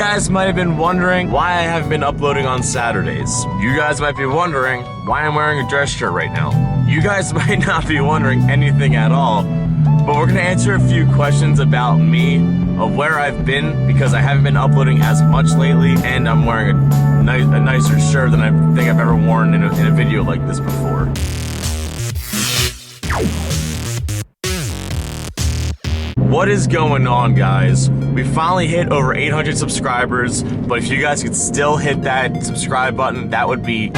guys might have been wondering why I haven't been uploading on Saturdays. You guys might be wondering why I'm wearing a dress shirt right now. You guys might not be wondering anything at all, but we're gonna answer a few questions about me, of where I've been, because I haven't been uploading as much lately, and I'm wearing a nicer shirt than I think I've ever worn in a video like this before. What is going on, guys? We finally hit over 800 subscribers, but if you guys could still hit that subscribe button, that would be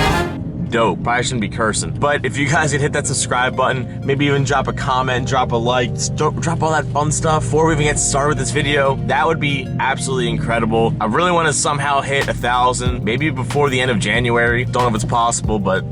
dope. Probably shouldn't be cursing, but if you guys could hit that subscribe button, maybe even drop a comment, drop a like, drop all that fun stuff before we even get started with this video, that would be absolutely incredible. I really want to somehow hit 1,000, maybe before the end of January. Don't know if it's possible, but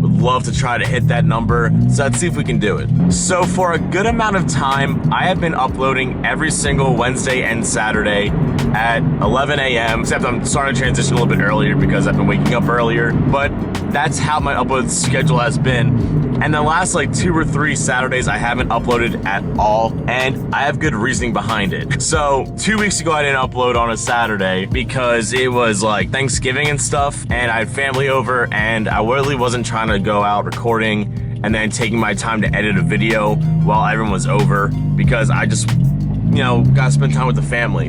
would love to try to hit that number, so let's see if we can do it. So for a good amount of time, I have been uploading every single Wednesday and Saturday at 11 a.m. Except I'm starting to transition a little bit earlier because I've been waking up earlier, but that's how my upload schedule has been. And the last like 2 or 3 Saturdays I haven't uploaded at all, and I have good reasoning behind it. So 2 weeks ago I didn't upload on a Saturday because it was like Thanksgiving and stuff, and I had family over, and I really wasn't trying to go out recording and then taking my time to edit a video while everyone was over, because I just, gotta spend time with the family.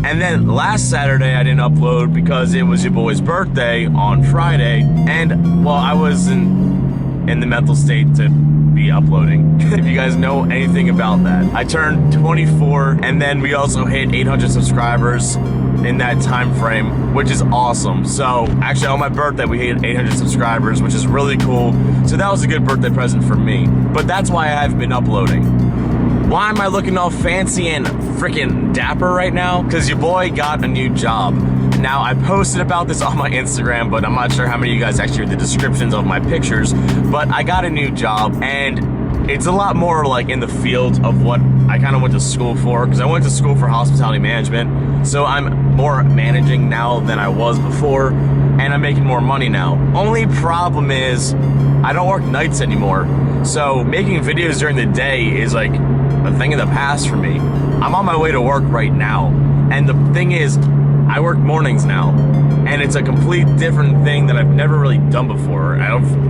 And then last Saturday I didn't upload because it was your boy's birthday on Friday, and well, I wasn't in the mental state to be uploading. If you guys know anything about that. I turned 24, and then we also hit 800 subscribers in that time frame, which is awesome. So actually on my birthday we hit 800 subscribers, which is really cool. So that was a good birthday present for me. But that's why I haven't been uploading. Why am I looking all fancy and freaking dapper right now? Because your boy got a new job. Now, I posted about this on my Instagram, but I'm not sure how many of you guys actually read the descriptions of my pictures, but I got a new job, and it's a lot more like in the field of what I kind of went to school for, because I went to school for hospitality management, so I'm more managing now than I was before, and I'm making more money now. Only problem is, I don't work nights anymore, so making videos during the day is like a thing of the past for me. I'm on my way to work right now, and the thing is, I work mornings now, and it's a complete different thing that I've never really done before.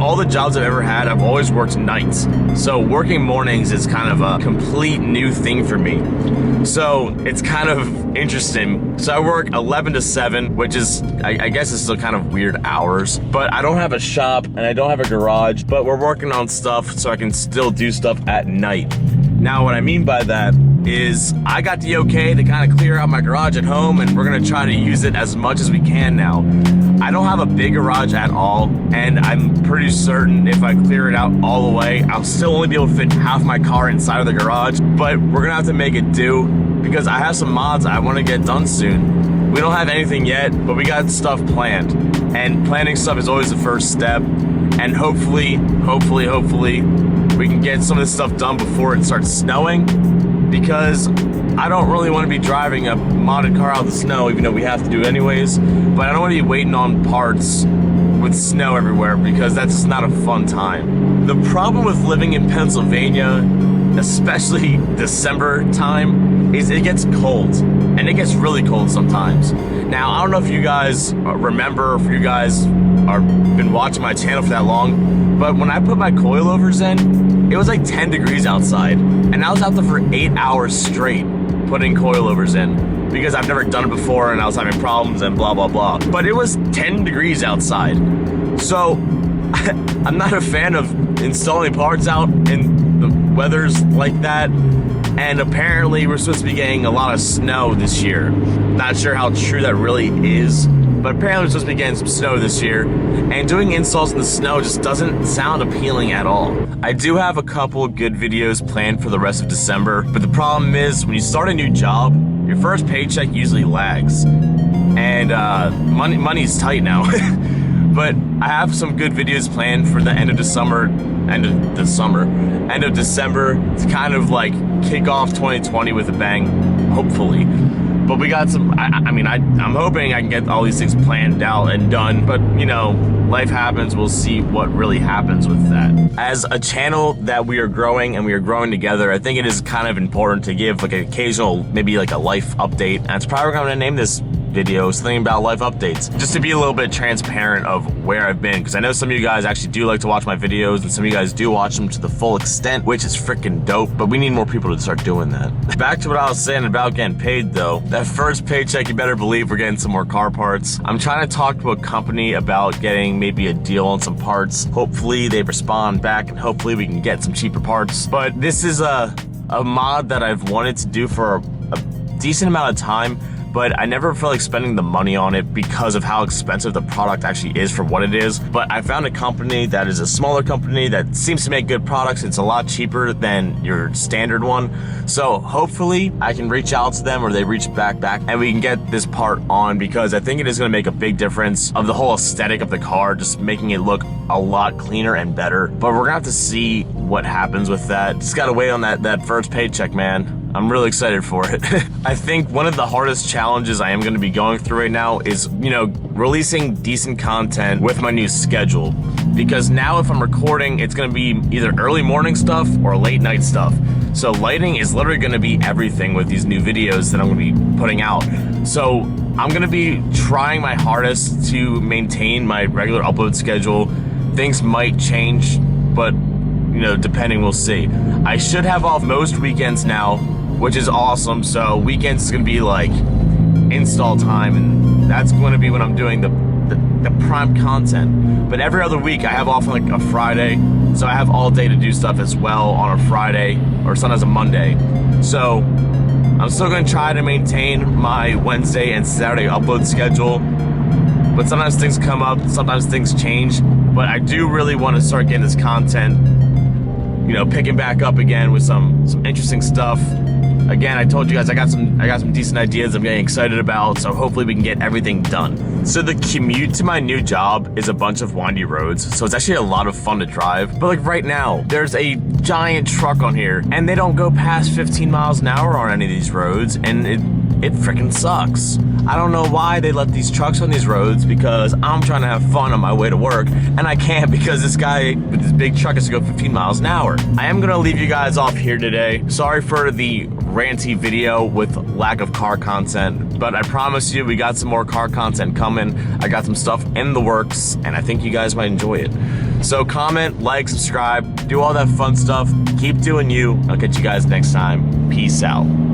All the jobs I've ever had, I've always worked nights. So working mornings is kind of a complete new thing for me. So it's kind of interesting. So I work 11 to 7, which is, I guess it's still kind of weird hours, but I don't have a shop and I don't have a garage, but we're working on stuff so I can still do stuff at night. Now, what I mean by that is I got the okay to kind of clear out my garage at home, and we're gonna try to use it as much as we can now. I don't have a big garage at all, and I'm pretty certain if I clear it out all the way, I'll still only be able to fit half my car inside of the garage, but we're gonna have to make it do, because I have some mods I wanna get done soon. We don't have anything yet, but we got stuff planned, and planning stuff is always the first step, and hopefully, we can get some of this stuff done before it starts snowing, because I don't really want to be driving a modded car out of the snow, even though we have to do it anyways, but I don't want to be waiting on parts with snow everywhere, because that's just not a fun time. The problem with living in Pennsylvania, especially December time, is it gets cold, and it gets really cold sometimes. Now, I don't know if you guys remember, if you guys are been watching my channel for that long, but when I put my coilovers in, it was like 10 degrees outside, and I was out there for 8 hours straight putting coilovers in, because I've never done it before and I was having problems and blah blah blah. But it was 10 degrees outside, so I'm not a fan of installing parts out in the weathers like that. And apparently we're supposed to be getting a lot of snow this year. Not sure how true that really is, but apparently we're supposed to be getting some snow this year, and doing installs in the snow just doesn't sound appealing at all. I do have a couple of good videos planned for the rest of December, but the problem is when you start a new job, your first paycheck usually lags, and money's tight now. But I have some good videos planned for the end of December to kind of like kick off 2020 with a bang, hopefully. But we got some, I'm hoping I can get all these things planned out and done, but life happens, we'll see what really happens with that. As a channel that we are growing and we are growing together, I think it is kind of important to give like an occasional, maybe like a life update. And that's probably what I'm gonna name this videos, something about life updates, just to be a little bit transparent of where I've been, because I know some of you guys actually do like to watch my videos, and some of you guys do watch them to the full extent, which is freaking dope, but we need more people to start doing that. Back to what I was saying about getting paid though. That first paycheck, you better believe we're getting some more car parts. I'm trying to talk to a company about getting maybe a deal on some parts. Hopefully they respond back, and hopefully we can get some cheaper parts. But this is a mod that I've wanted to do for a decent amount of time, but I never felt like spending the money on it because of how expensive the product actually is for what it is. But I found a company that is a smaller company that seems to make good products. It's a lot cheaper than your standard one. So hopefully I can reach out to them, or they reach back, and we can get this part on, because I think it is going to make a big difference of the whole aesthetic of the car, just making it look a lot cleaner and better. But we're gonna have to see what happens with that. Just gotta wait on that first paycheck, man. I'm really excited for it. I think one of the hardest challenges I am going to be going through right now is, releasing decent content with my new schedule. Because now if I'm recording, it's going to be either early morning stuff or late night stuff. So lighting is literally going to be everything with these new videos that I'm going to be putting out. So I'm going to be trying my hardest to maintain my regular upload schedule. Things might change, but depending, we'll see. I should have off most weekends now, which is awesome. So weekends is gonna be like install time, and that's going to be when I'm doing the prime content. But every other week I have off on like a Friday, so I have all day to do stuff as well on a Friday, or sometimes a Monday. So I'm still gonna try to maintain my Wednesday and Saturday upload schedule, but sometimes things come up, sometimes things change. But I do really want to start getting this content, picking back up again with some interesting stuff. Again, I told you guys I got some decent ideas I'm getting excited about, so hopefully we can get everything done. So the commute to my new job is a bunch of windy roads, so it's actually a lot of fun to drive. But like right now, there's a giant truck on here, and they don't go past 15 miles an hour on any of these roads, and it freaking sucks. I don't know why they let these trucks on these roads, because I'm trying to have fun on my way to work, and I can't because this guy with this big truck has to go 15 miles an hour. I am gonna leave you guys off here today. Sorry for the ranty video with lack of car content, but I promise you we got some more car content coming. I got some stuff in the works, and I think you guys might enjoy it. So comment, like, subscribe, do all that fun stuff. Keep doing you. I'll catch you guys next time. Peace out.